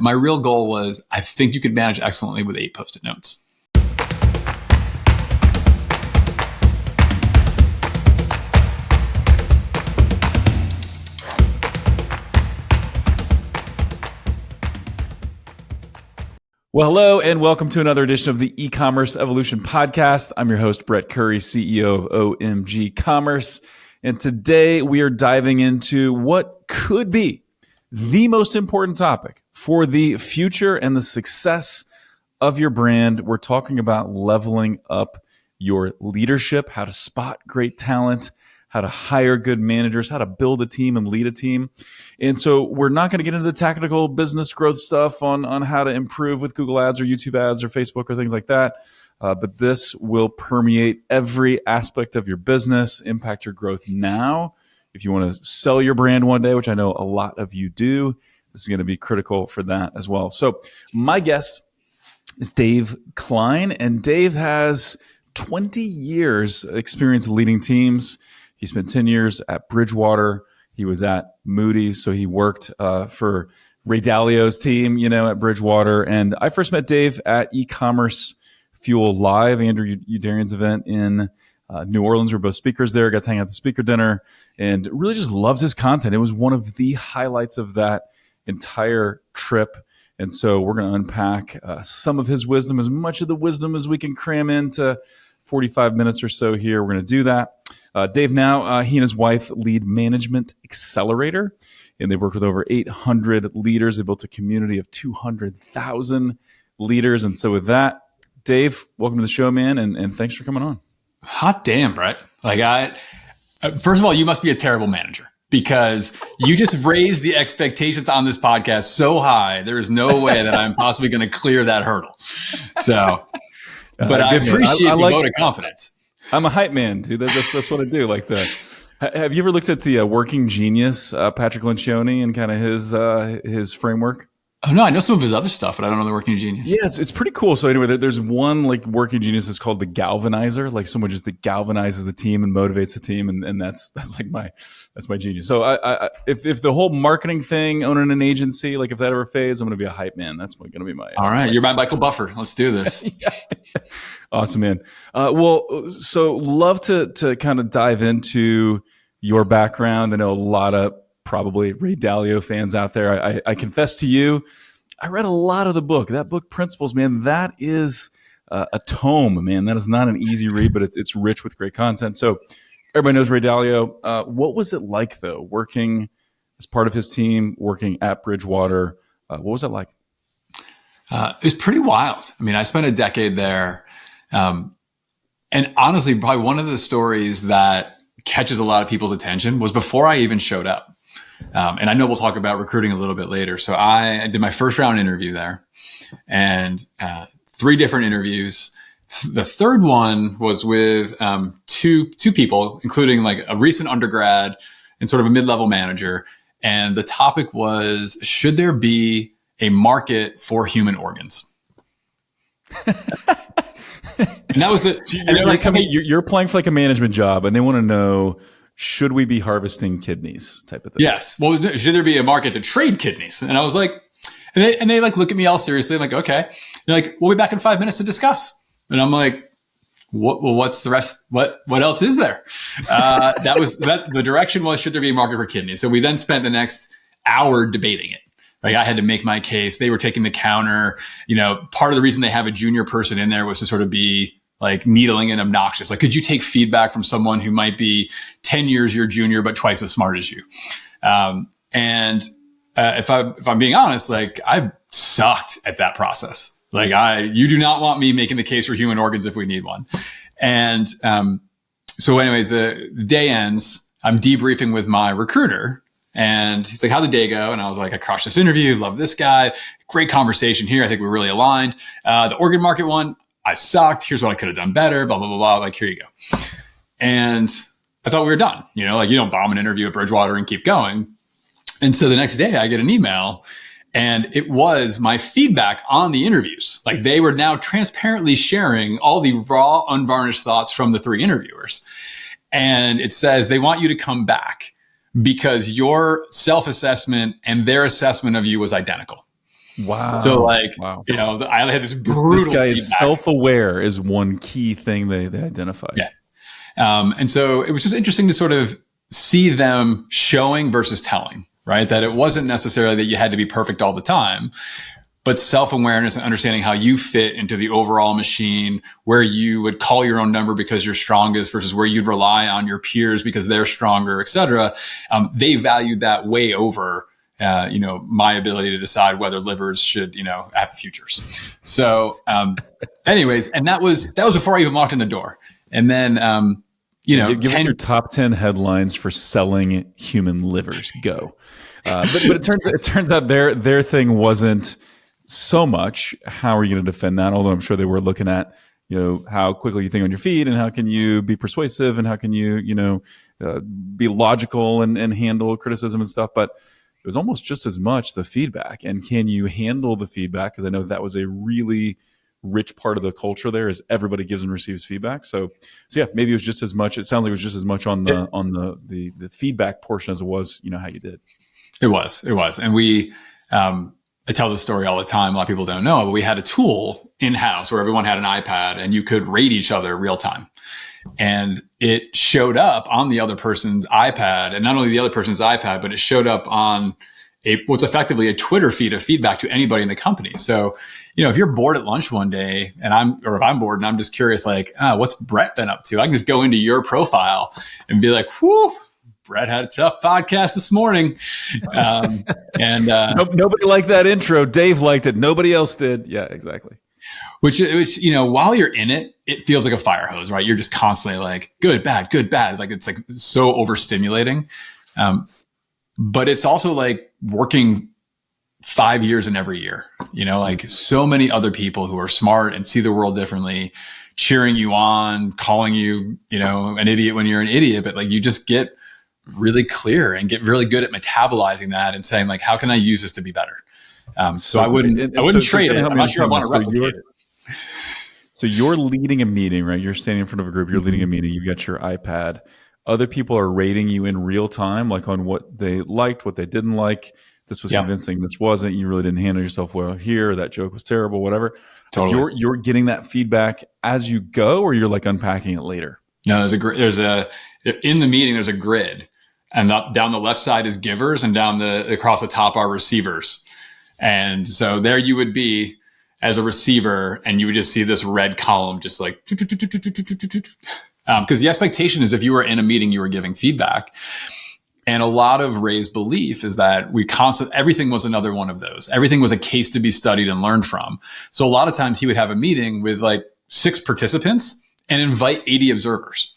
My real goal was, I think you could manage excellently with 8 Post-it notes. Well, hello, and welcome to another edition of the eCommerce Evolution Podcast. I'm your host, Brett Curry, CEO of OMG Commerce. And today we are diving into what could be the most important topic for the future and the success of your brand. We're talking about leveling up your leadership, how to spot great talent, how to hire good managers, how to build a team and lead a team. And so we're not going to get into the tactical business growth stuff on how to improve with Google Ads or YouTube Ads or Facebook or things like that. But this will permeate every aspect of your business, impact your growth now. If you want to sell your brand one day, which I know a lot of you do, this is going to be critical for that as well. So my guest is Dave Klein, and Dave has 20 years experience leading teams. He spent 10 years at Bridgewater. He was at Moody's, so he worked for Ray Dalio's team, at Bridgewater. And I first met Dave at eCommerce Fuel Live, Andrew Udarian's event in New Orleans. We're both speakers there, got to hang out at the speaker dinner, and really just loved his content. It was one of the highlights of that entire trip. And so we're going to unpack some of his wisdom, as much of the wisdom as we can cram into 45 minutes or so here. We're going to do that. Dave now, he and his wife lead Management Accelerator, and they've worked with over 800 leaders. They built a community of 200,000 leaders. And so with that, Dave, welcome to the show, man, and thanks for coming on. Hot damn, Brett. First of all, you must be a terrible manager, because you just raised the expectations on this podcast so high. There is no way that I'm possibly going to clear that hurdle. So, but I appreciate the vote of confidence. I'm a hype man, dude. That's what I do. Like that. Have you ever looked at the Working Genius, Patrick Lencioni, and kind of his framework? Oh no, I know some of his other stuff, but I don't know the Working Genius. Yeah, it's pretty cool. So anyway, there's one Working Genius that's called the galvanizer, like someone just that galvanizes the team and motivates the team, and that's my genius. So I if the whole marketing thing, owning an agency, like if that ever fades, I'm going to be a hype man. That's going to be my. All right, you're my Michael Buffer. Let's do this. Yeah. Awesome, man. Well, so love to kind of dive into your background. I know a lot of probably Ray Dalio fans out there. I confess to you, I read a lot of the book. That book, Principles, man, that is a tome, man. That is not an easy read, but it's rich with great content. So everybody knows Ray Dalio. What was it like, though, working as part of his team, working at Bridgewater? What was it like? It was pretty wild. I mean, I spent a decade there. And honestly, probably one of the stories that catches a lot of people's attention was before I even showed up. And I know we'll talk about recruiting a little bit later. So I did my first round interview there, and 3 different interviews. The third one was with two people, including like a recent undergrad and sort of a mid-level manager. And the topic was, should there be a market for human organs? And that was it. So you're applying for like a management job, and they want to know, should we be harvesting kidneys type of thing? Yes. Well, should there be a market to trade kidneys? And I was like, and they like look at me all seriously. I'm like, okay. They're like, we'll be back in 5 minutes to discuss. And I'm like, what's the rest? What else is there? The direction was, should there be a market for kidneys? So we then spent the next hour debating it. Like, I had to make my case. They were taking the counter. Part of the reason they have a junior person in there was to sort of be like needling and obnoxious. Like, could you take feedback from someone who might be 10 years your junior, but twice as smart as you? If I'm being honest, like, I sucked at that process. Like, you do not want me making the case for human organs if we need one. And, so anyways, the day ends. I'm debriefing with my recruiter, and he's like, how'd the day go? And I was like, I crushed this interview. Love this guy. Great conversation here. I think we're really aligned. The organ market one, I sucked. Here's what I could have done better. Blah, blah, blah, blah. Like, here you go. And I thought we were done. You don't bomb an interview at Bridgewater and keep going. And so the next day I get an email, and it was my feedback on the interviews. Like, they were now transparently sharing all the raw, unvarnished thoughts from the 3 interviewers. And it says they want you to come back because your self-assessment and their assessment of you was identical. Wow. So like, wow. I had this This brutal guy feedback. is self-aware is one key thing they identified. Yeah. And so it was just interesting to sort of see them showing versus telling, right? That it wasn't necessarily that you had to be perfect all the time, but self-awareness and understanding how you fit into the overall machine, where you would call your own number because you're strongest versus where you'd rely on your peers because they're stronger, et cetera. They valued that way over, my ability to decide whether livers should, have futures. So, anyways, and that was before I even walked in the door. And then, give me your top 10 headlines for selling human livers. Go. But it turns out their thing wasn't so much how are you going to defend that, although I'm sure they were looking at how quickly you think on your feet and how can you be persuasive and how can you be logical and handle criticism and stuff. But it was almost just as much the feedback, and can you handle the feedback, because I know that was a really rich part of the culture there, is everybody gives and receives feedback. So yeah, maybe it was just as much, it sounds like it was just as much on the feedback portion as it was how you did. It was. And we, I tell this story all the time. A lot of people don't know, but we had a tool in-house where everyone had an iPad and you could rate each other real time. And it showed up on the other person's iPad, and not only the other person's iPad, but it showed up on what's effectively a Twitter feed of feedback to anybody in the company. So, if you're bored at lunch one day if I'm bored and I'm just curious, like, what's Brett been up to? I can just go into your profile and be like, whew, Brett had a tough podcast this morning. Nobody liked that intro. Dave liked it. Nobody else did. Yeah, exactly. Which, while you're in it, it feels like a fire hose, right? You're just constantly like, good, bad. Like, it's like so overstimulating. But it's also like working 5 years in every year, like so many other people who are smart and see the world differently, cheering you on, calling you, an idiot when you're an idiot, but like you just get really clear and get really good at metabolizing that and saying like, how can I use this to be better? So I wouldn't trade it. I'm not sure I want to replicate it. So you're leading a meeting, right? You're standing in front of a group. You're leading a meeting. You've got your iPad. Other people are rating you in real time, like on what they liked, what they didn't like. This was convincing. This wasn't. You really didn't handle yourself well here. That joke was terrible, whatever. Totally. You're getting that feedback as you go, or you're like unpacking it later? No, in the meeting, there's a grid, and down the left side is givers, and across the top are receivers. And so there you would be as a receiver, and you would just see this red column just like, because the expectation is if you were in a meeting, you were giving feedback. And a lot of Ray's belief is that everything was another one of those. Everything was a case to be studied and learned from. So a lot of times he would have a meeting with like 6 participants and invite 80 observers.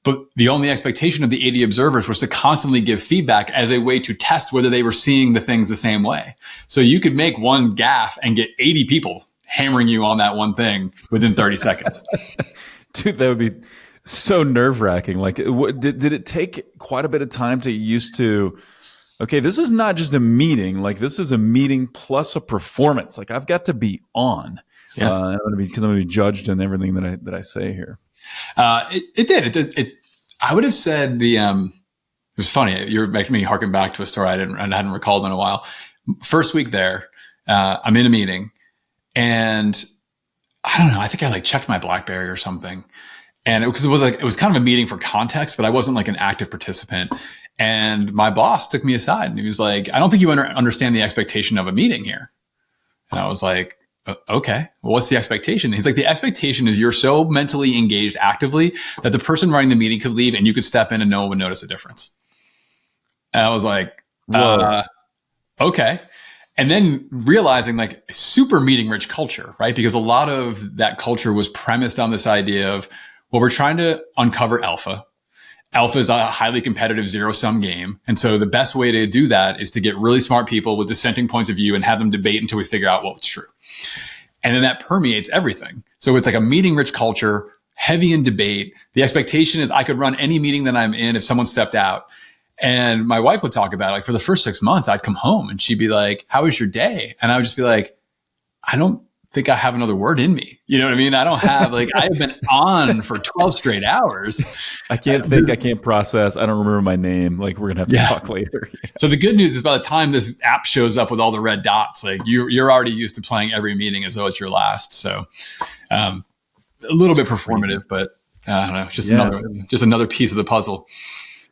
But the only expectation of the 80 observers was to constantly give feedback as a way to test whether they were seeing the things the same way. So you could make one gaffe and get 80 people hammering you on that one thing within 30 seconds. Dude, that would be so nerve-wracking. Like, did it take quite a bit of time to get used to, okay, this is not just a meeting. Like, this is a meeting plus a performance. Like, I've got to be on. Yeah. Because I'm going to be judged in everything that I say here. It did. I would have said it was funny. You're making me harken back to a story I hadn't recalled in a while. First week there, I'm in a meeting, and I don't know. I think I like checked my BlackBerry or something, and it was kind of a meeting for context, but I wasn't like an active participant. And my boss took me aside, and he was like, "I don't think you understand the expectation of a meeting here." And I was like, okay, well, what's the expectation? And he's like, the expectation is you're so mentally engaged actively that the person running the meeting could leave and you could step in and no one would notice a difference. And I was like, okay. And then realizing like super meeting rich culture, right? Because a lot of that culture was premised on this idea of, well, we're trying to uncover alpha. Alpha is a highly competitive zero-sum game. And so the best way to do that is to get really smart people with dissenting points of view and have them debate until we figure out what's true. And then that permeates everything. So it's like a meeting-rich culture, heavy in debate. The expectation is I could run any meeting that I'm in if someone stepped out. And my wife would talk about it. Like for the first 6 months, I'd come home and she'd be like, how was your day? And I would just be like, I don't think I have another word in me. You know what I mean? I don't have I have been on for 12 straight hours. I can't think, I can't process. I don't remember my name. Like, we're going to have to talk later. So the good news is by the time this app shows up with all the red dots, like you're already used to playing every meeting as though it's your last. So a little bit performative, but I don't know, just another piece of the puzzle.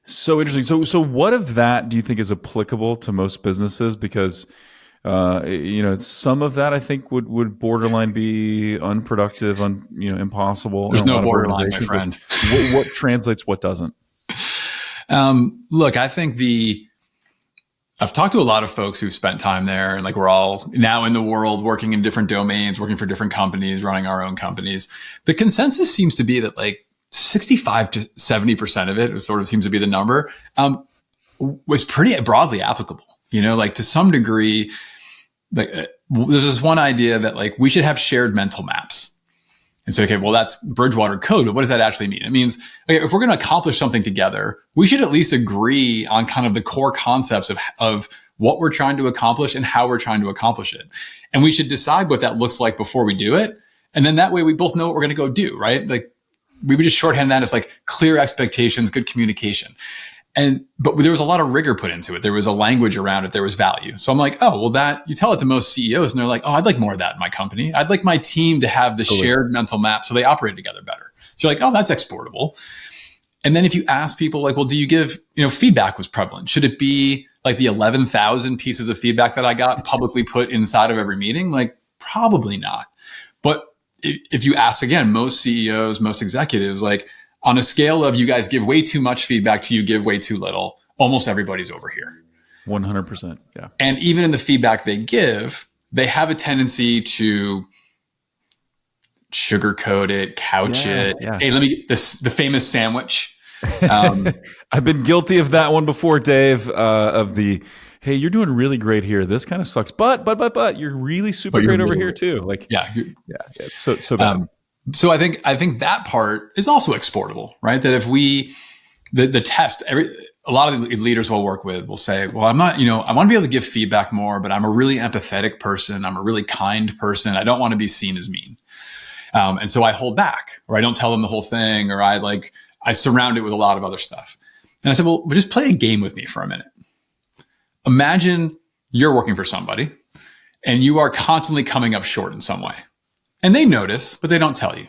So interesting. So what of that do you think is applicable to most businesses? Because some of that I think would borderline be unproductive, impossible. There's no borderline, my friend. What translates, what doesn't? Look, I think I've talked to a lot of folks who've spent time there, and we're all now in the world working in different domains, working for different companies, running our own companies. The consensus seems to be that 65 to 70% of it sort of seems to be the number, was pretty broadly applicable. To some degree, there's this one idea that we should have shared mental maps. And so, okay, well, that's Bridgewater code, but what does that actually mean? It means, okay, if we're going to accomplish something together, we should at least agree on kind of the core concepts of what we're trying to accomplish and how we're trying to accomplish it. And we should decide what that looks like before we do it. And then that way we both know what we're going to go do, right? We would just shorthand that as clear expectations, good communication. But there was a lot of rigor put into it. There was a language around it. There was value. So I'm that you tell it to most CEOs and they're like, oh, I'd like more of that in my company. I'd like my team to have the shared mental map so they operate together better. So you're like, oh, that's exportable. And then if you ask people well, do you give, feedback was prevalent. Should it be the 11,000 pieces of feedback that I got publicly put inside of every meeting? Probably not. But if you ask again, most CEOs, most executives, on a scale of you guys give way too much feedback to you give way too little, almost everybody's over here. 100%. Yeah. And even in the feedback they give, they have a tendency to sugarcoat it, couch it. Yeah. Hey, let me get the famous sandwich. I've been guilty of that one before, Dave, hey, you're doing really great here. This kind of sucks, but you're really super great over here too. It's so bad. So I think that part is also exportable, right? That if the test, a lot of the leaders we'll work with will say, well, I'm not, I want to be able to give feedback more, but I'm a really empathetic person. I'm a really kind person. I don't want to be seen as mean. And so I hold back, or I don't tell them the whole thing, or I surround it with a lot of other stuff. And I said, well, just play a game with me for a minute. Imagine you're working for somebody and you are constantly coming up short in some way. And they notice, but they don't tell you.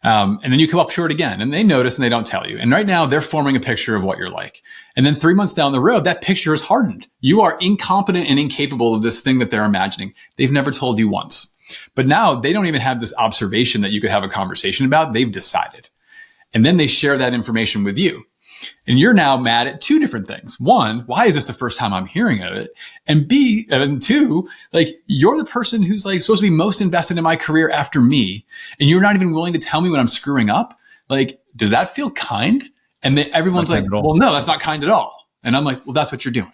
And then you come up short again and they notice and they don't tell you. And right now they're forming a picture of what you're like. And then 3 months down the road, that picture is hardened. You are incompetent and incapable of this thing that they're imagining. They've never told you once. But now they don't even have this observation that you could have a conversation about. They've decided. And then they share that information with you. And you're now mad at two different things. One, why is this the first time I'm hearing of it? And two, you're the person who's supposed to be most invested in my career after me. And you're not even willing to tell me when I'm screwing up. Does that feel kind? And then everyone's well, no, that's not kind at all. And I'm well, that's what you're doing.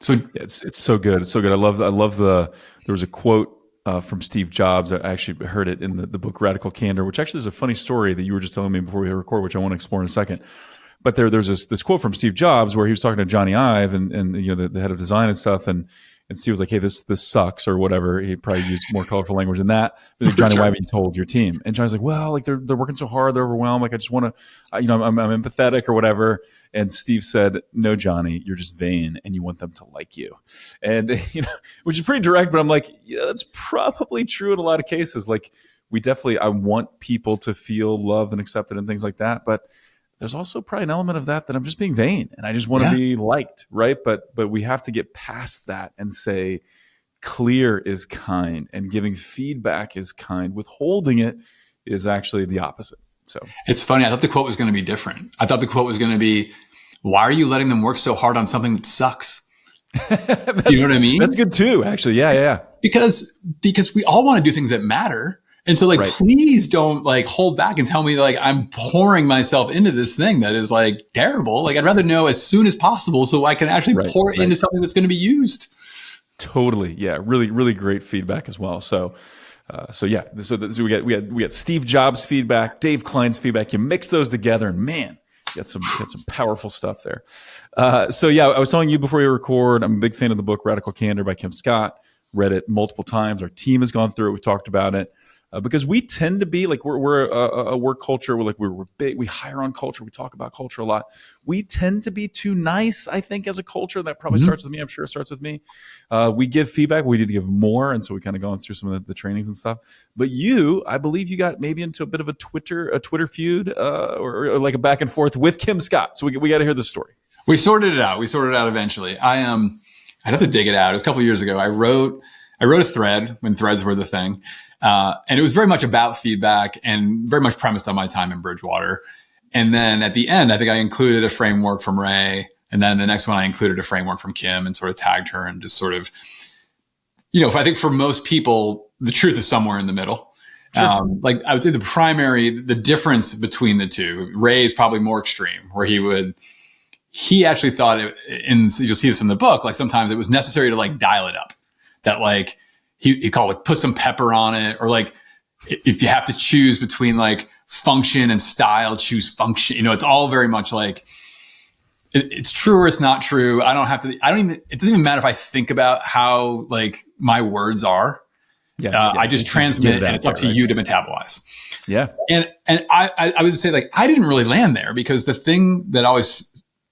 So it's so good. It's so good. I love there was a quote from Steve Jobs. I actually heard it in the book Radical Candor, which actually is a funny story that you were just telling me before we hit record, which I want to explore in a second. But there's this quote from Steve Jobs where he was talking to Johnny Ive and the head of design and stuff, and Steve was like, hey, this sucks or whatever. He probably used more colorful language than that. But Johnny, why haven't you told your team? And Johnny's like, well, they're working so hard, they're overwhelmed. I just want to, I'm empathetic or whatever. And Steve said, no, Johnny, you're just vain and you want them to like you. And, which is pretty direct, but I'm that's probably true in a lot of cases. I want people to feel loved and accepted and things like that. But there's also probably an element of that I'm just being vain and I just want to be liked, right? But we have to get past that and say clear is kind and giving feedback is kind. Withholding it is actually the opposite. So it's funny. I thought the quote was going to be different. I thought the quote was going to be, why are you letting them work so hard on something that sucks? Do you know what I mean? That's good too, actually. Yeah. Because we all want to do things that matter. And so right. Please don't hold back and tell me I'm pouring myself into this thing that is terrible. I'd rather know as soon as possible so I can actually pour it into something that's going to be used. Totally. Yeah. Really, really great feedback as well. So we got Steve Jobs feedback, Dave Klein's feedback. You mix those together and man, you got some powerful stuff there. I was telling you before you record, I'm a big fan of the book Radical Candor by Kim Scott. read it multiple times. Our team has gone through it. We've talked about it. Because we tend to be like we're a work culture. We're big. We hire on culture. We talk about culture a lot. We tend to be too nice, I think, as a culture. That probably starts with me. I'm sure it starts with me. We give feedback. We need to give more, and so we kind of gone through some of the trainings and stuff. But I believe you got maybe into a bit of a Twitter feud, or like a back and forth with Kim Scott. So we got to hear this story. We sorted it out. Eventually. I'd have to dig it out. It was a couple of years ago. I wrote a thread when threads were the thing. And it was very much about feedback and very much premised on my time in Bridgewater. And then at the end, I think I included a framework from Ray. And then the next one, I included a framework from Kim and sort of tagged her and just sort of, I think for most people, the truth is somewhere in the middle. Sure. Like I would say the difference between the two, Ray is probably more extreme, where he actually thought you'll see this in the book, like sometimes it was necessary to like dial it up, that like, he called like put some pepper on it, or like if you have to choose between like function and style, choose function. It's all very much like it's true or it's not true. It doesn't even matter if I think about how like my words are. I just transmit and it's up to you to metabolize. Yeah. And I would say like, I didn't really land there, because the thing that always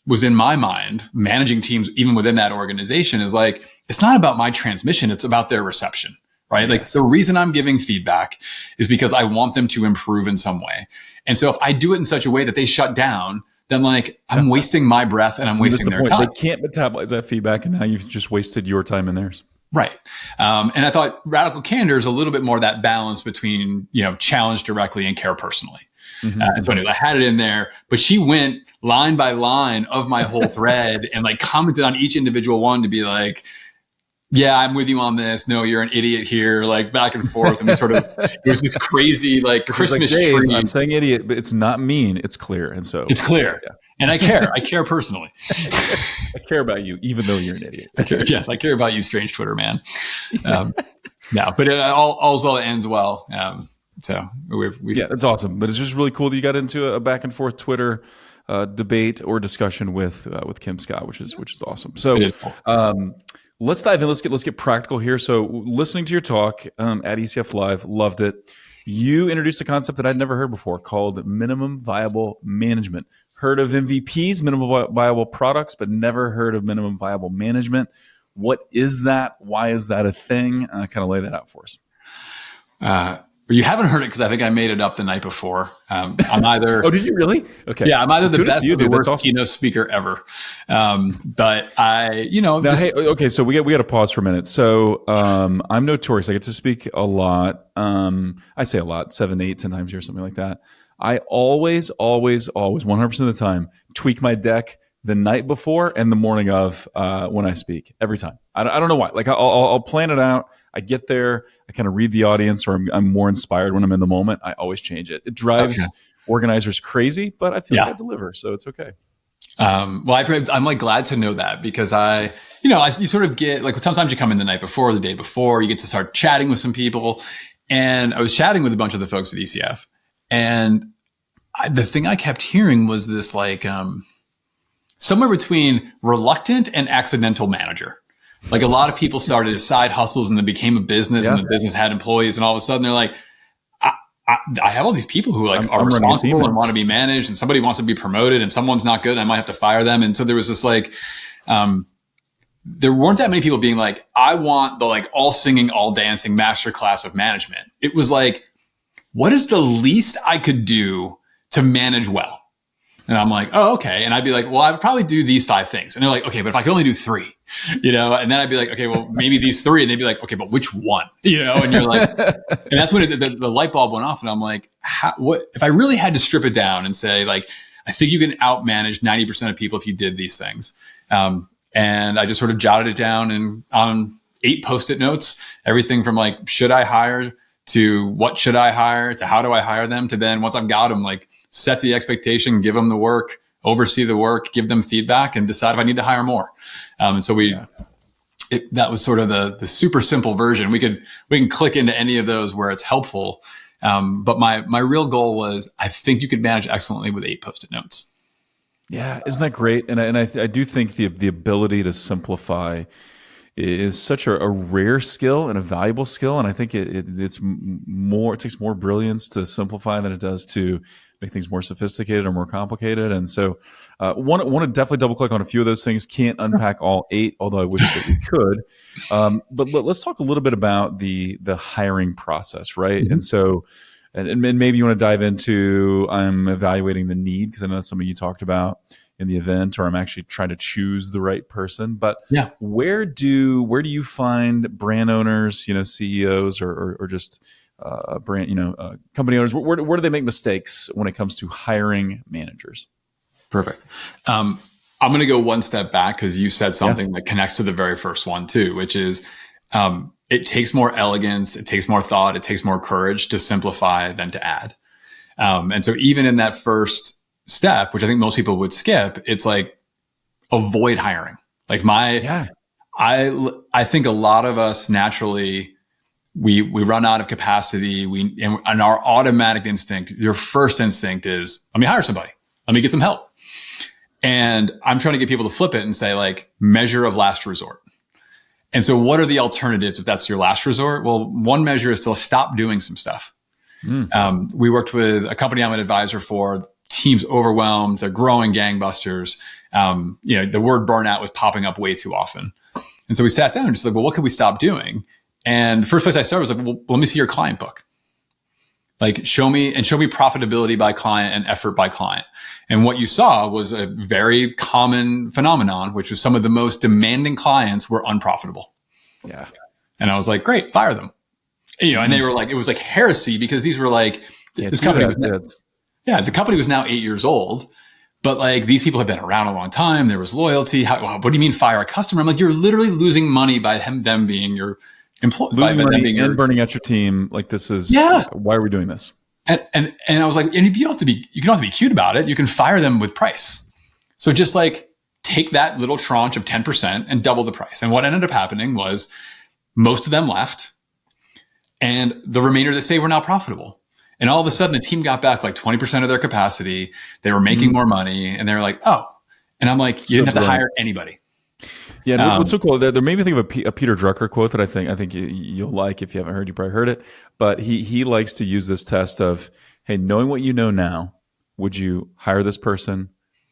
was in my mind, managing teams, even within that organization, is like, it's not about my transmission. It's about their reception, right? Yes. Like the reason I'm giving feedback is because I want them to improve in some way. And so if I do it in such a way that they shut down, then like I'm wasting my breath and I'm wasting their time. They can't metabolize that feedback, and now you've just wasted your time and theirs. Right. And I thought Radical Candor is a little bit more that balance between, challenge directly and care personally. Mm-hmm. And so anyway, I had it in there, but she went line by line of my whole thread and like commented on each individual one to be like, yeah, I'm with you on this. No, you're an idiot here, like back and forth. And it was this crazy like Christmas tree. I'm saying idiot, but it's not mean. It's clear. And so it's clear. Yeah. And I care personally. I care about you, even though you're an idiot. I care about you, strange Twitter man. But all's well that ends well. So that's awesome. But it's just really cool that you got into a back and forth Twitter debate or discussion with Kim Scott, which is awesome. So cool. Let's dive in. Let's get practical here. So listening to your talk at ECF Live, loved it. You introduced a concept that I'd never heard before called minimum viable management. Heard of MVPs, minimum viable products, but never heard of minimum viable management. What is that? Why is that a thing? Kind of lay that out for us. You haven't heard it because I think I made it up the night before. I'm either. Oh, did you really? Okay. Yeah, I'm either the best or the worst keynote speaker ever. But Now, hey, okay, so we got to pause for a minute. So I'm notorious. I get to speak a lot. I say a lot, 7, 8, 10 times a year, something like that. I always, 100% of the time, tweak my deck the night before and the morning of when I speak, every time. I don't know why. Like I'll plan it out. I get there. I kind of read the audience, or I'm more inspired when I'm in the moment. I always change it. It drives organizers crazy, but I feel like I deliver, so it's okay. I'm like glad to know that, because you sort of get like sometimes you come in the night before, or the day before, you get to start chatting with some people. And I was chatting with a bunch of the folks at ECF, and the thing I kept hearing was this like somewhere between reluctant and accidental manager. Like a lot of people started as side hustles and then became a business, and the business had employees, and all of a sudden they're like, I have all these people who are responsible and want to be managed, and somebody wants to be promoted, and someone's not good, and I might have to fire them. And so there was this like, there weren't that many people being like, I want the like all singing, all dancing masterclass of management. It was like, what is the least I could do to manage well? And I'm like, oh, okay. And I'd be like, well, I would probably do these 5 things. And they're like, okay, but if I could only do 3, and then I'd be like, okay, well, maybe these 3. And they'd be like, okay, but which one? And you're like, and that's when the light bulb went off. And I'm like, what, if I really had to strip it down and say, like, I think you can outmanage 90% of people if you did these things. And I just sort of jotted it down and on 8 Post-it notes, everything from like, should I hire, to what should I hire, to how do I hire them, to then once I've got them, like set the expectation, give them the work, oversee the work, give them feedback, and decide if I need to hire more. And so that was sort of the super simple version. We can click into any of those where it's helpful. But my real goal was, I think you could manage excellently with 8 Post-it notes. Yeah. Isn't that great? And I do think the ability to simplify is such a rare skill and a valuable skill. And I think it takes more brilliance to simplify than it does to make things more sophisticated or more complicated. And so want to definitely double click on a few of those things. Can't unpack all 8, although I wish that we could. But let's talk a little bit about the hiring process, right? Mm-hmm. And so, and maybe you want to dive into, I'm evaluating the need, because I know that's something you talked about in the event, or I'm actually trying to choose the right person. But yeah, where do you find brand owners, CEOs, or just brand, company owners? Where do they make mistakes when it comes to hiring managers? Perfect. I'm going to go one step back, because you said something that connects to the very first one too, which is it takes more elegance, it takes more thought, it takes more courage to simplify than to add. And so even in that first step, which I think most people would skip, it's like avoid hiring. Like I think a lot of us naturally, we run out of capacity. And our automatic instinct, your first instinct is, let me hire somebody. Let me get some help. And I'm trying to get people to flip it and say, like, measure of last resort. And so what are the alternatives if that's your last resort? Well, one measure is to stop doing some stuff. We worked with a company I'm an advisor for. Team's overwhelmed. They're growing gangbusters. The word burnout was popping up way too often. And so we sat down and just like, well, what could we stop doing? And the first place I started was like, well, let me see your client book. Like, show me profitability by client and effort by client. And what you saw was a very common phenomenon, which was some of the most demanding clients were unprofitable. Yeah. And I was like, great, fire them. And they were like, it was like heresy, because these were like, this company was the company was now 8 years old, but like these people had been around a long time. There was loyalty. What do you mean fire a customer? I'm like, you're literally losing money by them being your employee. Losing money and burning out your team. Like, this is, why are we doing this? And I was like, and you don't have to be cute about it. You can fire them with price. So just like take that little tranche of 10% and double the price. And what ended up happening was most of them left, and the remainder that stayed were now profitable. And all of a sudden, the team got back like 20% of their capacity. They were making more money, and they were like, oh. And I'm like, you didn't have to hire anybody. Yeah, what's so cool, there made me think of a Peter Drucker quote that I think you'll like. If you haven't heard, you probably heard it. But he likes to use this test of, hey, knowing what you know now, would you hire this person,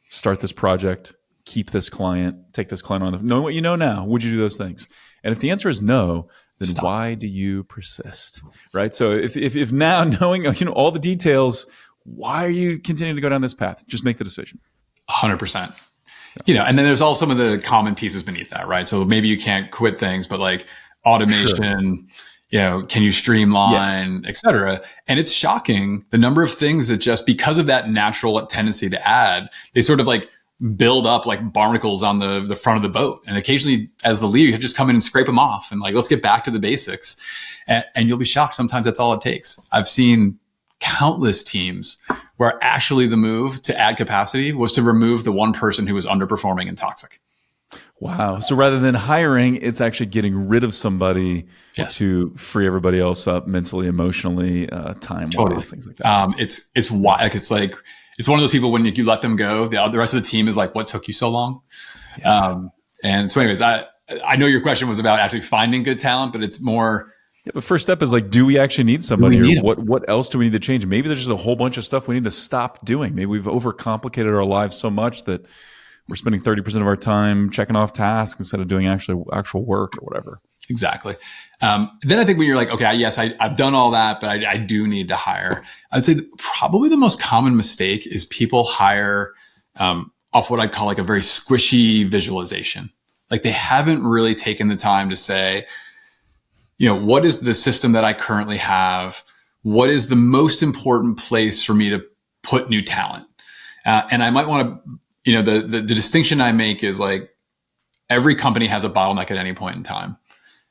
start this project, keep this client, take this client on? Knowing what you know now, would you do those things? And if the answer is no, then why do you persist, right? So if now knowing all the details, why are you continuing to go down this path? Just make the decision. 100%. And then there's all some of the common pieces beneath that, right? So maybe you can't quit things, but like automation, can you streamline, et cetera? And it's shocking the number of things that just because of that natural tendency to add, they sort of like build up like barnacles on the front of the boat. And occasionally as the leader, you just come in and scrape them off and like, let's get back to the basics. And you'll be shocked. Sometimes that's all it takes. I've seen countless teams where actually the move to add capacity was to remove the one person who was underperforming and toxic. Wow. So rather than hiring, it's actually getting rid of somebody to free everybody else up mentally, emotionally, time-wise, things like that. It's one of those people when you let them go, the rest of the team is like, what took you so long? Yeah. And so anyways, I know your question was about actually finding good talent, but it's more. Yeah, but first step is like, do we actually need somebody? Or what else do we need to change? Maybe there's just a whole bunch of stuff we need to stop doing. Maybe we've overcomplicated our lives so much that we're spending 30% of our time checking off tasks instead of doing actual work or whatever. Exactly. Then I think when you're like, okay, yes, I've done all that, but I do need to hire. I'd say probably the most common mistake is people hire off what I'd call like a very squishy visualization. Like they haven't really taken the time to say, what is the system that I currently have? What is the most important place for me to put new talent? And I might want to, the distinction I make is like every company has a bottleneck at any point in time.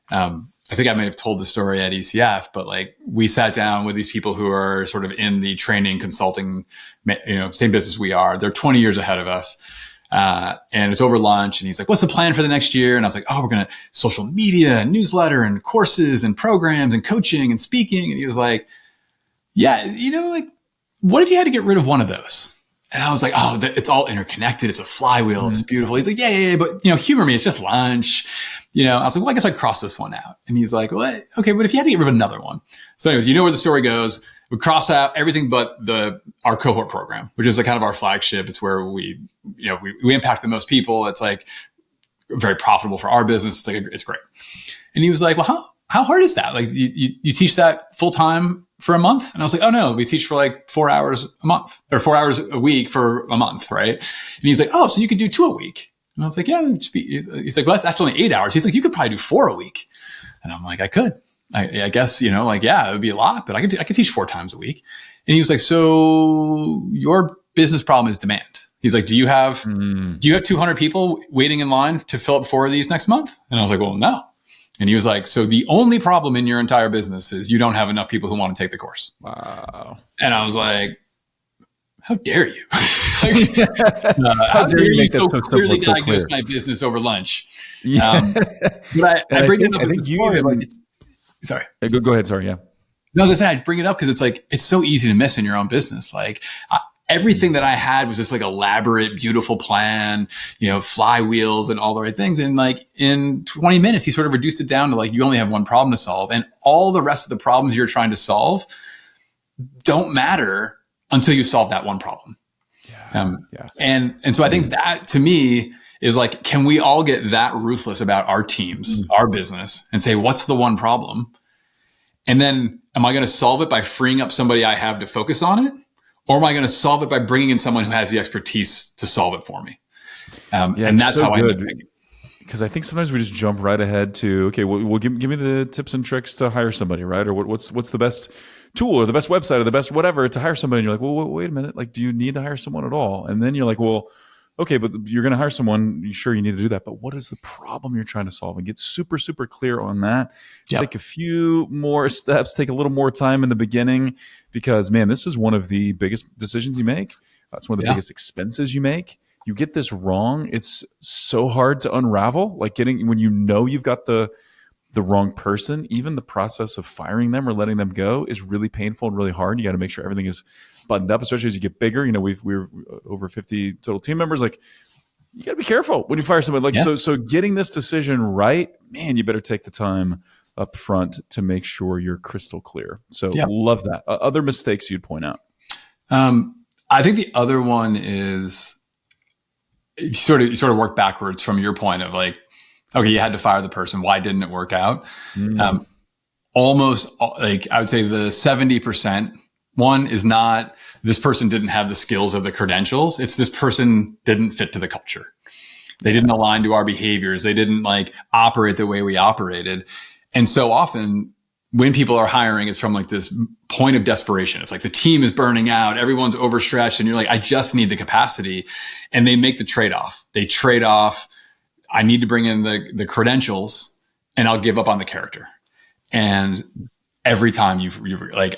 I think I may have told the story at ECF, but like we sat down with these people who are sort of in the training consulting, same business we are. They're 20 years ahead of us. And it's over lunch and he's like, what's the plan for the next year? And I was like, we're going to social media and newsletter and courses and programs and coaching and speaking. And he was like, yeah, what if you had to get rid of one of those? And I was like, oh, it's all interconnected. It's a flywheel. It's beautiful. He's like, yeah. But, humor me. It's just lunch. I was like, well, I guess I'd cross this one out. And he's like, well, okay, but if you had to get rid of another one. So anyways, where the story goes. We cross out everything but our cohort program, which is kind of our flagship. It's where we impact the most people. It's like very profitable for our business. It's great. And he was like, well, how hard is that? Like you teach that full time for a month? And I was like, oh no, we teach for like 4 hours a month or 4 hours a week for a month. Right. And he's like, oh, so you could do 2 a week. And I was like, yeah, he's like, well, that's only 8 hours. He's like, you could probably do 4 a week. And I'm like, I could. I guess, yeah, it would be a lot, but I could teach 4 times a week. And he was like, so your business problem is demand. He's like, do you have 200 people waiting in line to fill up 4 of these next month? And I was like, well, no. And he was like, so the only problem in your entire business is you don't have enough people who want to take the course. Wow. And I was like, how dare you? How dare you make that so clearly simple, diagnose my business over lunch? But I bring it up. I think sorry. Go ahead. Sorry. Yeah. No, I bring it up because it's so easy to miss in your own business. Everything that I had was this elaborate, beautiful plan, flywheels and all the right things. And in 20 minutes, he sort of reduced it down to you only have one problem to solve. And all the rest of the problems you're trying to solve don't matter until you solve that one problem. Yeah. And so I think that to me is can we all get that ruthless about our teams, our business, and say, what's the one problem? And then am I going to solve it by freeing up somebody I have to focus on it? Or am I going to solve it by bringing in someone who has the expertise to solve it for me? And that's how I end up thinking. Because I think sometimes we just jump right ahead to, okay, well give me the tips and tricks to hire somebody, right? Or what's the best tool or the best website or the best whatever to hire somebody? And you're like, well, wait a minute. Do you need to hire someone at all? And then you're like, well, okay, but you're going to hire someone. Sure, you need to do that. But what is the problem you're trying to solve? And get super, super clear on that. Yep. Take a few more steps. Take a little more time in the beginning because, man, this is one of the biggest decisions you make. It's one of the biggest expenses you make. You get this wrong, it's so hard to unravel. When you've got the wrong person, even the process of firing them or letting them go is really painful and really hard. You got to make sure everything is buttoned up, especially as you get bigger. We're over 50 total team members. You got to be careful when you fire somebody. So getting this decision right, man, you better take the time up front to make sure you're crystal clear. So love that. Other mistakes you'd point out? I think the other one is you sort of work backwards from your point of okay, you had to fire the person. Why didn't it work out? Almost I would say the 70% one is not this person didn't have the skills or the credentials. It's this person didn't fit to the culture. They didn't align to our behaviors. They didn't operate the way we operated. And so often when people are hiring, it's from this point of desperation. It's the team is burning out. Everyone's overstretched. And you're I just need the capacity. And they make the trade-off. They trade off. I need to bring in the credentials and I'll give up on the character. And every time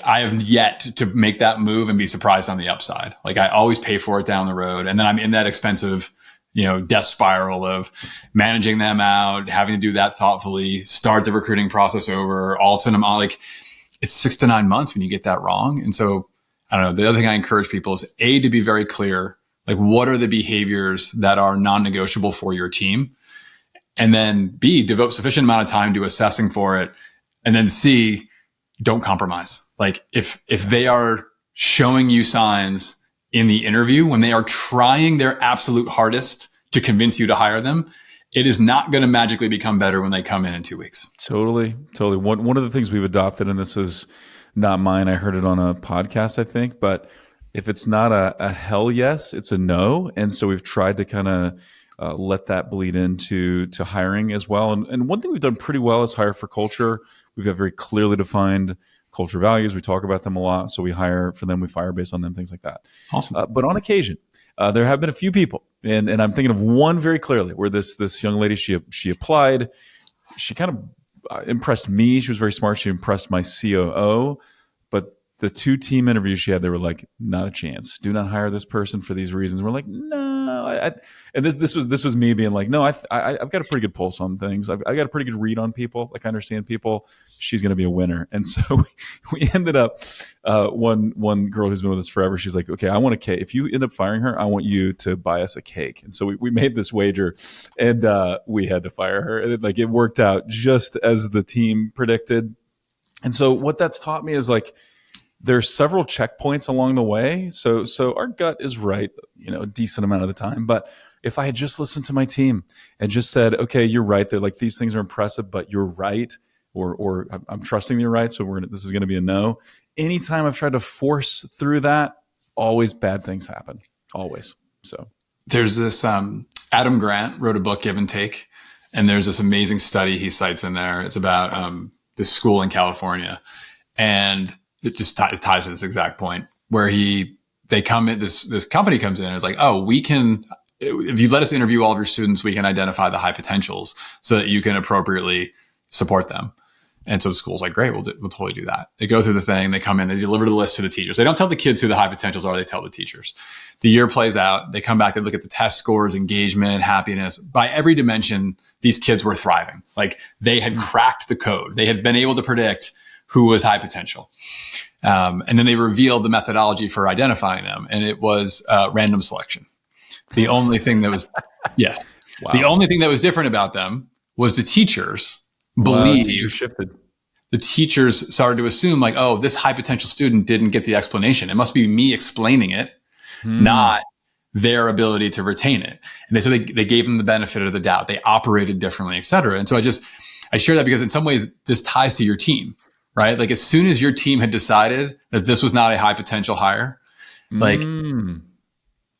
I have yet to make that move and be surprised on the upside. I always pay for it down the road. And then I'm in that expensive, death spiral of managing them out, having to do that thoughtfully, start the recruiting process over. All of a sudden I'm it's 6 to 9 months when you get that wrong. And so I don't know. The other thing I encourage people is to be very clear. What are the behaviors that are non-negotiable for your team? And then B, devote sufficient amount of time to assessing for it. And then C, don't compromise. If they are showing you signs in the interview when they are trying their absolute hardest to convince you to hire them, it is not going to magically become better when they come in 2 weeks. Totally. One of the things we've adopted, and this is not mine, I heard it on a podcast, I think, but if it's not a hell yes, it's a no. And so we've tried to kind of let that bleed into hiring as well. And one thing we've done pretty well is hire for culture. We've got very clearly defined culture values. We talk about them a lot. So we hire for them, we fire based on them, things like that. Awesome. But on occasion, there have been a few people, and I'm thinking of one very clearly where this young lady, she applied. She kind of impressed me. She was very smart. She impressed my COO. But the 2 team interviews she had, they were not a chance. Do not hire this person for these reasons. We're no, no, and this was me being like, no, I've got a pretty good pulse on things. I've got a pretty good read on people. Like I understand people. She's going to be a winner. And so we ended up, one girl who's been with us forever. She's like, okay, I want a cake. If you end up firing her, I want you to buy us a cake. And so we made this wager, and we had to fire her. And it worked out just as the team predicted. And so what that's taught me is like, there's several checkpoints along the way. So our gut is right, a decent amount of the time. But if I had just listened to my team and just said, okay, you're right. They're like, these things are impressive, but you're right. Or I'm trusting you're right. So this is going to be a no. Anytime I've tried to force through that, always bad things happen. Always. So there's this, Adam Grant wrote a book, Give and Take. And there's this amazing study he cites in there. It's about, this school in California. And it just ties to this exact point where they come in, this company comes in and it's like, oh, if you let us interview all of your students, we can identify the high potentials so that you can appropriately support them. And so the school's like, great, we'll totally do that. They go through the thing, they come in, they deliver the list to the teachers. They don't tell the kids who the high potentials are, they tell the teachers. The year plays out, they come back, they look at the test scores, engagement, happiness. By every dimension, these kids were thriving. Like they had cracked the code. They had been able to predict who was high potential. And then they revealed the methodology for identifying them. And it was random selection. The only thing that was, yes. Wow. The only thing that was different about them was the teachers believed. Teachers shifted. The teachers started to assume like, oh, this high potential student didn't get the explanation. It must be me explaining it, not their ability to retain it. And so they gave them the benefit of the doubt. They operated differently, et cetera. And so I share that because in some ways this ties to your team. Right? Like as soon as your team had decided that this was not a high potential hire, like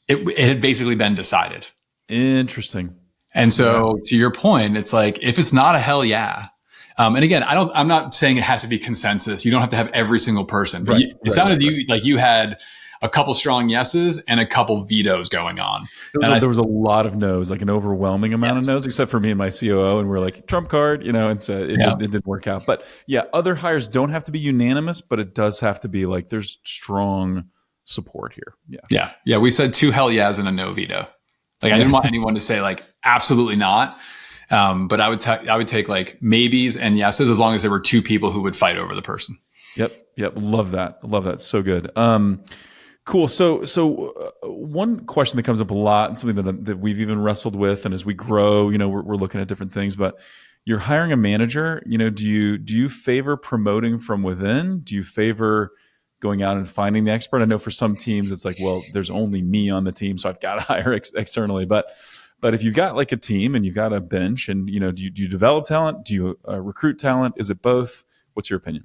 it had basically been decided. Interesting. And so to your point, it's like, if it's not a hell yeah. And again, I'm not saying it has to be consensus. You don't have to have every single person, but it sounded to you like you had a couple strong yeses and a couple vetoes going on. There was a lot of no's, like an overwhelming amount of no's, except for me and my COO. And we're like, trump card, and so it didn't work out. But yeah, other hires don't have to be unanimous, but it does have to be like there's strong support here. Yeah. We said 2 hell yeahs and a no veto. Like I didn't want anyone to say like, absolutely not. But I would take like maybes and yeses as long as there were 2 people who would fight over the person. Yep. Love that. So good. Cool. So one question that comes up a lot, and something that we've even wrestled with, and as we grow, we're looking at different things. But you're hiring a manager. Do you favor promoting from within? Do you favor going out and finding the expert? I know for some teams it's like, well, there's only me on the team, so I've got to hire externally. But if you've got like a team and you've got a bench, and do you develop talent? Do you recruit talent? Is it both? What's your opinion?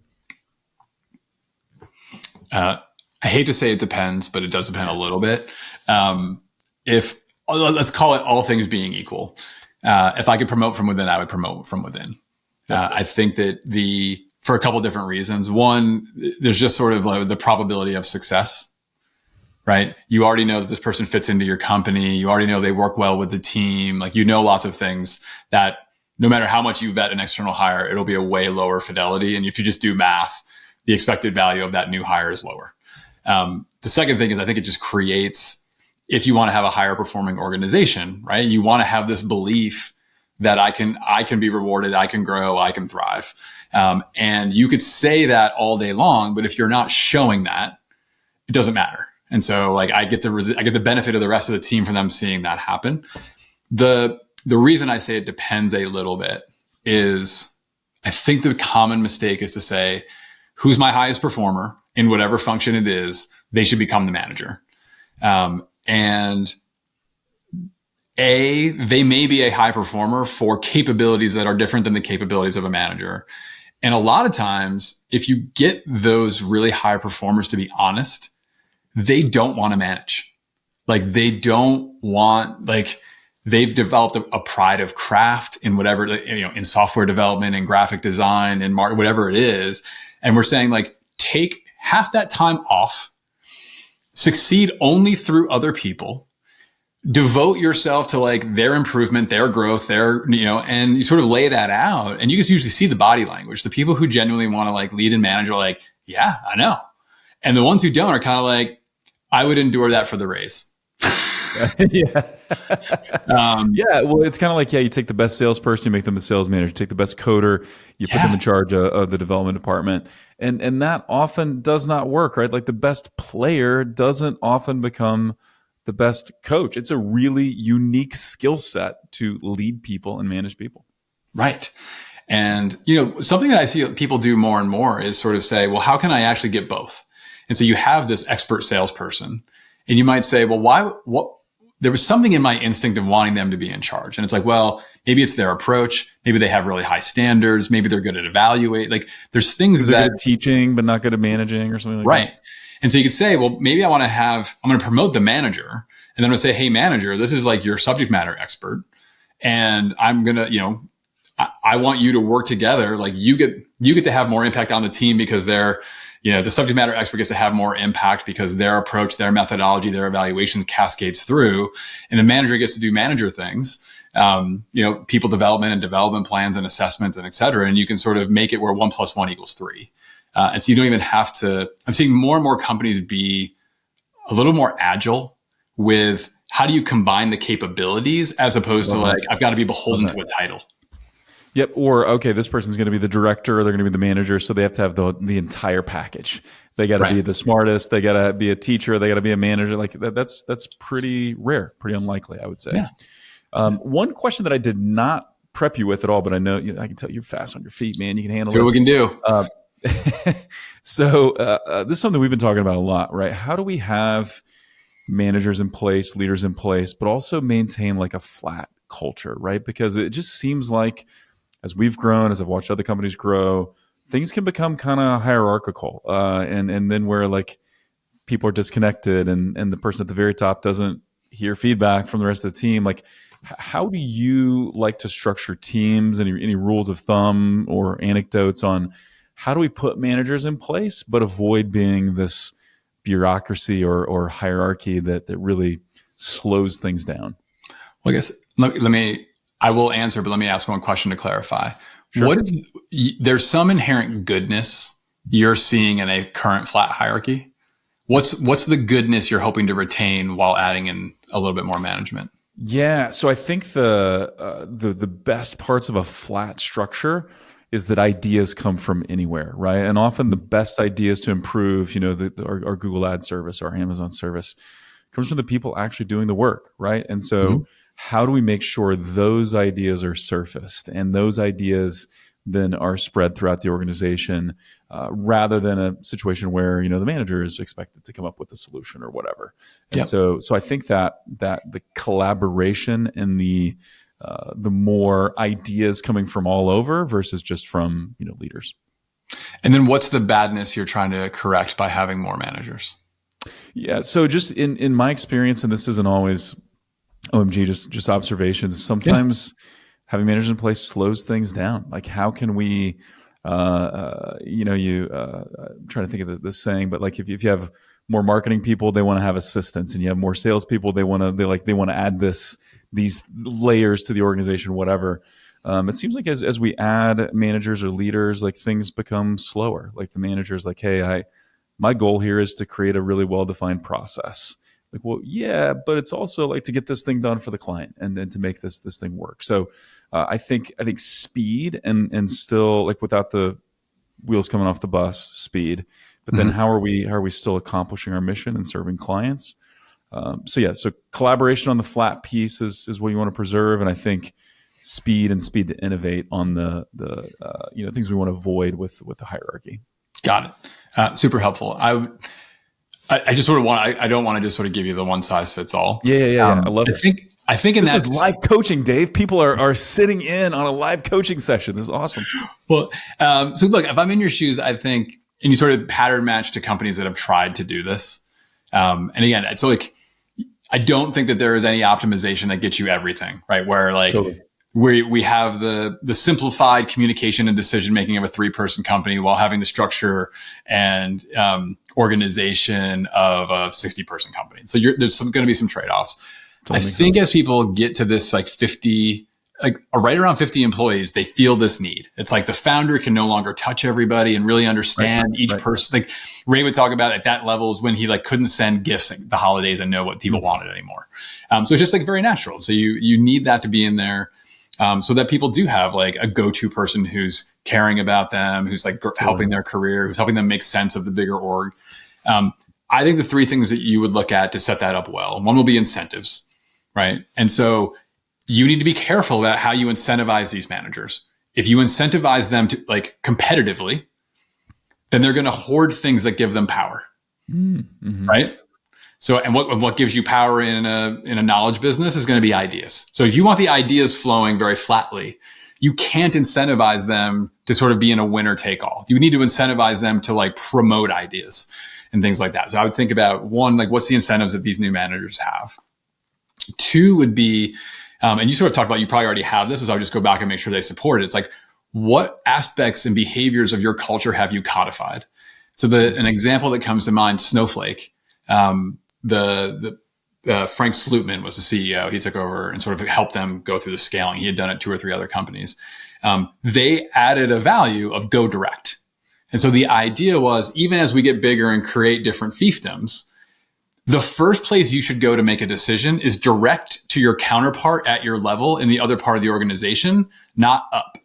I hate to say it depends, but it does depend a little bit. If let's call it all things being equal, if I could promote from within, I would promote from within. I think that for a couple different reasons. One, there's just sort of like the probability of success, right? You already know that this person fits into your company. You already know they work well with the team. Like, lots of things that no matter how much you vet an external hire, it'll be a way lower fidelity. And if you just do math, the expected value of that new hire is lower. The second thing is I think it just creates, if you want to have a higher performing organization, right? You want to have this belief that I can be rewarded, I can grow, I can thrive. And you could say that all day long, but if you're not showing that, it doesn't matter. And so like I get the benefit of the rest of the team from them seeing that happen. The reason I say it depends a little bit is I think the common mistake is to say, who's my highest performer in whatever function it is, they should become the manager. And they may be a high performer for capabilities that are different than the capabilities of a manager. And a lot of times, if you get those really high performers to be honest, they don't want to manage. Like they've developed a pride of craft in whatever, in software development and graphic design and whatever it is. And we're saying like, take half that time off, succeed only through other people, devote yourself to like their improvement, their growth, and you sort of lay that out. And you just usually see the body language. The people who genuinely want to like lead and manage are like, yeah, I know. And the ones who don't are kind of like, I would endure that for the raise. Yeah. Um, Yeah. Well, it's kind of like, you take the best salesperson, you make them a sales manager, you take the best coder, you put them in charge of the development department. And that often does not work, right? Like the best player doesn't often become the best coach. It's a really unique skill set to lead people and manage people. right. And, something that I see people do more and more is sort of say, well, how can I actually get both? And so you have this expert salesperson and you might say, well, there was something in my instinct of wanting them to be in charge. And it's like, well, maybe it's their approach. Maybe they have really high standards. Maybe they're good at evaluate. Like there's things they're good at teaching, but not good at managing or something like right. that. And so you could say, well, maybe I'm going to promote the manager. And then I'm going to say, hey, manager, this is like your subject matter expert. And I'm going to, I want you to work together. Like you get to have more impact on the team because they're, the subject matter expert gets to have more impact because their approach, their methodology, their evaluation cascades through, and the manager gets to do manager things, people development and development plans and assessments and et cetera. And you can sort of make it where 1 + 1 = 3. And so you don't even have to, I'm seeing more and more companies be a little more agile with how do you combine the capabilities as opposed to like, I've got to be beholden to a title. Yep. Or, okay, this person's going to be the director or they're going to be the manager. So they have to have the entire package. They got to be the smartest. They got to be a teacher. They got to be a manager. Like that's pretty rare, pretty unlikely, I would say. Yeah. One question that I did not prep you with at all, but I know I can tell you're fast on your feet, man. You can handle See what we can do. So this is something we've been talking about a lot, right? How do we have managers in place, leaders in place, but also maintain like a flat culture, right? Because it just seems like as we've grown, as I've watched other companies grow, things can become kind of hierarchical, and then where like people are disconnected, and the person at the very top doesn't hear feedback from the rest of the team. Like, how do you like to structure teams? Any rules of thumb or anecdotes on how do we put managers in place but avoid being this bureaucracy or hierarchy that really slows things down? Well, I guess I will answer, but let me ask one question to clarify. Sure. There's some inherent goodness you're seeing in a current flat hierarchy. What's the goodness you're hoping to retain while adding in a little bit more management? Yeah. So I think the best parts of a flat structure is that ideas come from anywhere, right? And often the best ideas to improve, our Google Ad service, our Amazon service, comes from the people actually doing the work, right? And so how do we make sure those ideas are surfaced and those ideas then are spread throughout the organization, rather than a situation where the manager is expected to come up with a solution or whatever. And so I think that the collaboration and the more ideas coming from all over versus just from leaders. And then what's the badness you're trying to correct by having more managers? Yeah. So just in my experience, and this isn't always OMG, just observations. Sometimes having managers in place slows things down. Like, how can we, I'm trying to think of the saying, but like if you have more marketing people, they want to have assistants, and you have more salespeople, they want to add these layers to the organization, whatever. It seems like as we add managers or leaders, like things become slower. Like the manager's like, hey, my goal here is to create a really well-defined process. Like, well, yeah, but it's also like to get this thing done for the client and then to make this thing work. So I think speed and still like without the wheels coming off the bus, speed. But then how are we still accomplishing our mission and serving clients? So collaboration on the flat piece is what you want to preserve, and I think speed to innovate on the things we want to avoid with the hierarchy. Got it. Super helpful. I just sort of I don't want to just sort of give you the one size fits all. Yeah. I love it. I think this is live coaching, Dave. People are sitting in on a live coaching session. This is awesome. Well, so look, if I'm in your shoes, I think, and you sort of pattern match to companies that have tried to do this. And again, it's like, I don't think that there is any optimization that gets you everything, right? Where like, totally. we have the simplified communication and decision making of a 3-person company while having the structure and organization of a 60-person company. So there's going to be some trade-offs. Totally. I think as people get to this like 50 like right around 50 employees, they feel this need. It's like the founder can no longer touch everybody and really understand each person. Like Ray would talk about at that level is when he like couldn't send gifts at the holidays and know what people wanted anymore. So it's just like very natural. So you need that to be in there. So that people do have like a go-to person who's caring about them, who's like helping their career, who's helping them make sense of the bigger org. I think the three things that you would look at to set that up well, one will be incentives, right? And so you need to be careful about how you incentivize these managers. If you incentivize them to like competitively, then they're going to hoard things that give them power, right? So, and what gives you power in a knowledge business is going to be ideas. So if you want the ideas flowing very flatly, you can't incentivize them to sort of be in a winner take all. You need to incentivize them to like promote ideas and things like that. So I would think about one, like what's the incentives that these new managers have? Two would be, and you sort of talked about, you probably already have this, so I would just go back and make sure they support it. It's like, what aspects and behaviors of your culture have you codified? So an example that comes to mind, Snowflake, Frank Slootman was the CEO. He took over and sort of helped them go through the scaling. He had done it 2 or 3 other companies. They added a value of go direct. And so the idea was, even as we get bigger and create different fiefdoms, the first place you should go to make a decision is direct to your counterpart at your level in the other part of the organization, not up.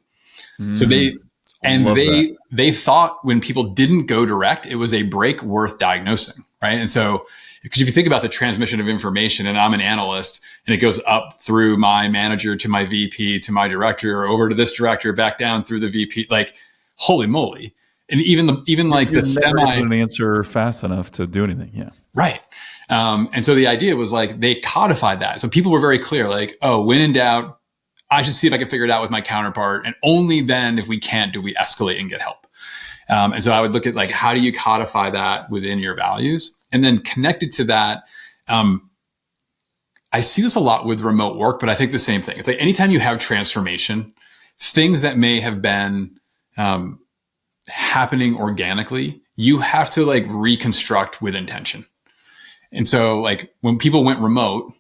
So they thought when people didn't go direct, it was a break worth diagnosing, right? And so, because if you think about the transmission of information, and I'm an analyst, and it goes up through my manager to my VP to my director, or over to this director, back down through the VP, like holy moly! And even like the semi an answer fast enough to do anything, yeah, right. And so the idea was like they codified that, so people were very clear, like, oh, when in doubt, I should see if I can figure it out with my counterpart, and only then, if we can't, do we escalate and get help. And so I would look at like, how do you codify that within your values? And then connected to that, I see this a lot with remote work, but I think the same thing. It's like anytime you have transformation, things that may have been happening organically, you have to like reconstruct with intention. And so like when people went remote,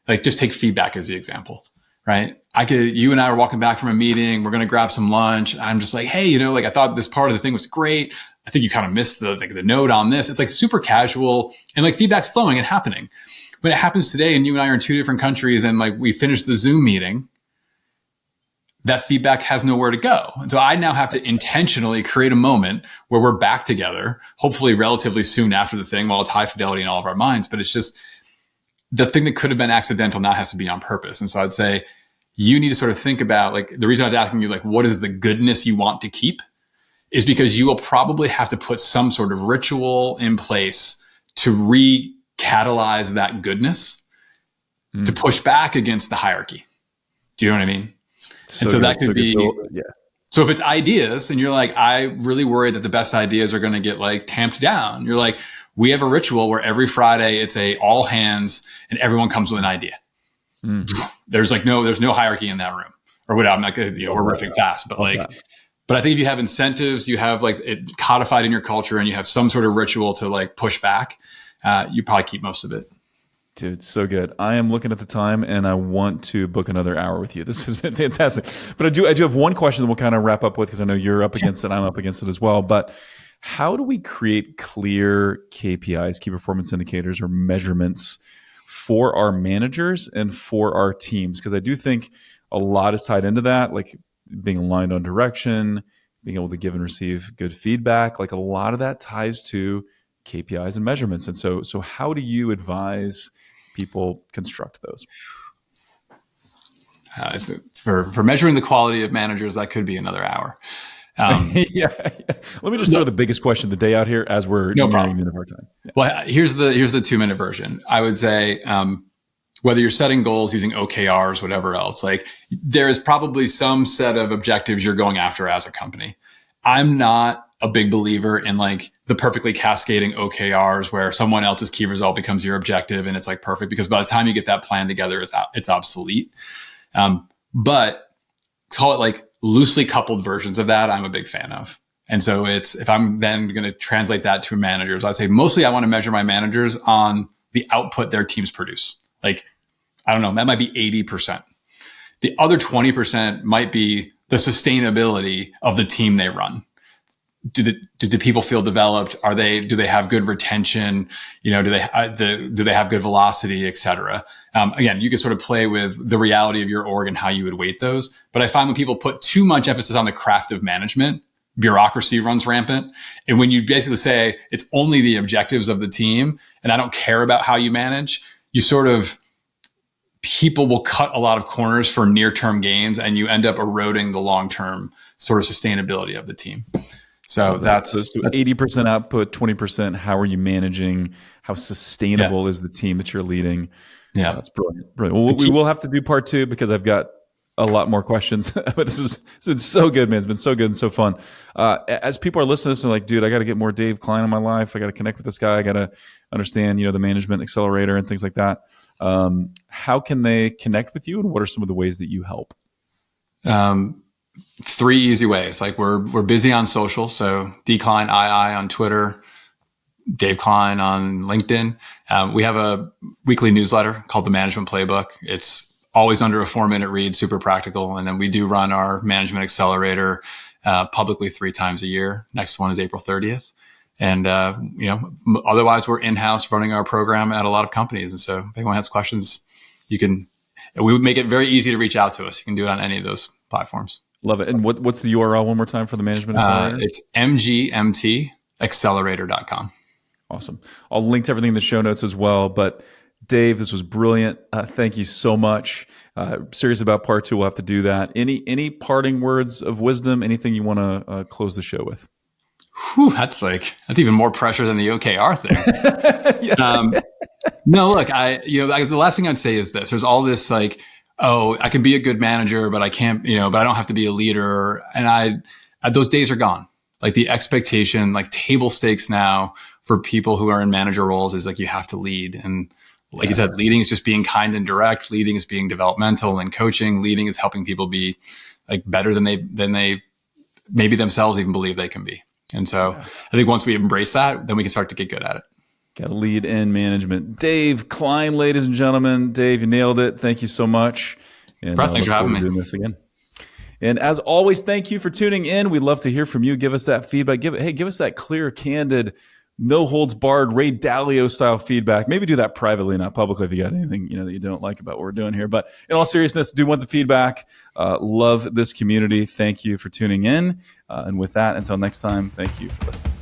like just take feedback as the example, right? You and I were walking back from a meeting. We're going to grab some lunch. I'm just like, hey, like I thought this part of the thing was great. I think you kind of missed the note on this. It's like super casual and like feedback's flowing and happening. When it happens today and you and I are in 2 different countries and like we finished the Zoom meeting, that feedback has nowhere to go. And so I now have to intentionally create a moment where we're back together, hopefully relatively soon after the thing, while it's high fidelity in all of our minds. But it's just the thing that could have been accidental now has to be on purpose. And so I'd say you need to sort of think about like the reason I was asking you, like, what is the goodness you want to keep is because you will probably have to put some sort of ritual in place to recatalyze that goodness to push back against the hierarchy. Do you know what I mean? So that could be, so if it's ideas and you're like, I really worry that the best ideas are going to get like tamped down. You're like, we have a ritual where every Friday it's all hands and everyone comes with an idea. There's no hierarchy in that room or whatever. I'm not going to, we're riffing fast, but but I think if you have incentives, you have like it codified in your culture and you have some sort of ritual to like push back, you probably keep most of it. Dude, so good. I am looking at the time and I want to book another hour with you. This has been fantastic. But I do have one question that we'll kind of wrap up with because I know you're up against it. I'm up against it as well. But how do we create clear KPIs, key performance indicators or measurements for our managers and for our teams? Because I do think a lot is tied into that, like being aligned on direction, being able to give and receive good feedback. Like a lot of that ties to KPIs and measurements. And so how do you advise people construct those? For measuring the quality of managers, that could be another hour. Yeah. Let me just throw the biggest question of the day out here as we're nearing the end of our time. Yeah. Well, here's the 2-minute version. I would say, whether you're setting goals using OKRs, whatever else, like there is probably some set of objectives you're going after as a company. I'm not a big believer in like the perfectly cascading OKRs where someone else's key result becomes your objective and it's like perfect, because by the time you get that plan together, it's obsolete. But call it like loosely coupled versions of that, I'm a big fan of. And so if I'm then going to translate that to managers, I'd say mostly I want to measure my managers on the output their teams produce. Like, I don't know, that might be 80%. The other 20% might be the sustainability of the team they run. Do the people feel developed? Do they have good retention? Do they have good velocity, et cetera? Again, you can sort of play with the reality of your org and how you would weight those. But I find when people put too much emphasis on the craft of management, bureaucracy runs rampant. And when you basically say it's only the objectives of the team and I don't care about how you manage, people will cut a lot of corners for near-term gains and you end up eroding the long-term sort of sustainability of the team. So that's 80% output, 20%. How are you managing? How sustainable is the team that you're leading? Yeah, that's brilliant. Well, we will have to do part 2 because I've got a lot more questions. But it's been so good, man. It's been so good and so fun. As people are listening to this and like, dude, I got to get more Dave Klein in my life. I got to connect with this guy. I got to understand, the management accelerator and things like that. How can they connect with you, and what are some of the ways that you help? 3 easy ways. Like we're busy on social. So Decline II on Twitter, Dave Klein on LinkedIn. We have a weekly newsletter called The Management Playbook. It's always under a 4-minute read, super practical. And then we do run our management accelerator publicly 3 times a year. Next one is April 30th. And, otherwise we're in-house running our program at a lot of companies. And so if anyone has questions, we would make it very easy to reach out to us. You can do it on any of those platforms. Love it. And what's the URL one more time for the management accelerator? It's mgmtaccelerator.com. Awesome. I'll link to everything in the show notes as well. But Dave, this was brilliant. Thank you so much. Serious about part 2. We'll have to do that. Any parting words of wisdom? Anything you want to close the show with? Whew, that's even more pressure than the OKR thing. No, look, the last thing I'd say is this: there's all this I can be a good manager, but I can't, but I don't have to be a leader. And those days are gone. Like the expectation, like table stakes now for people who are in manager roles is like, you have to lead. And like you said, leading is just being kind and direct. Leading is being developmental and coaching. Leading is helping people be like better than they maybe themselves even believe they can be. And so I think once we embrace that, then we can start to get good at it. Got to lead in management. Dave Klein, ladies and gentlemen. Dave, you nailed it. Thank you so much. And Brett, thanks for having me. Doing this again. And as always, thank you for tuning in. We'd love to hear from you. Give us that feedback. Give us that clear, candid, no holds barred, Ray Dalio style feedback. Maybe do that privately, not publicly, if you got anything that you don't like about what we're doing here. But in all seriousness, do want the feedback. Love this community. Thank you for tuning in. And with that, until next time, thank you for listening.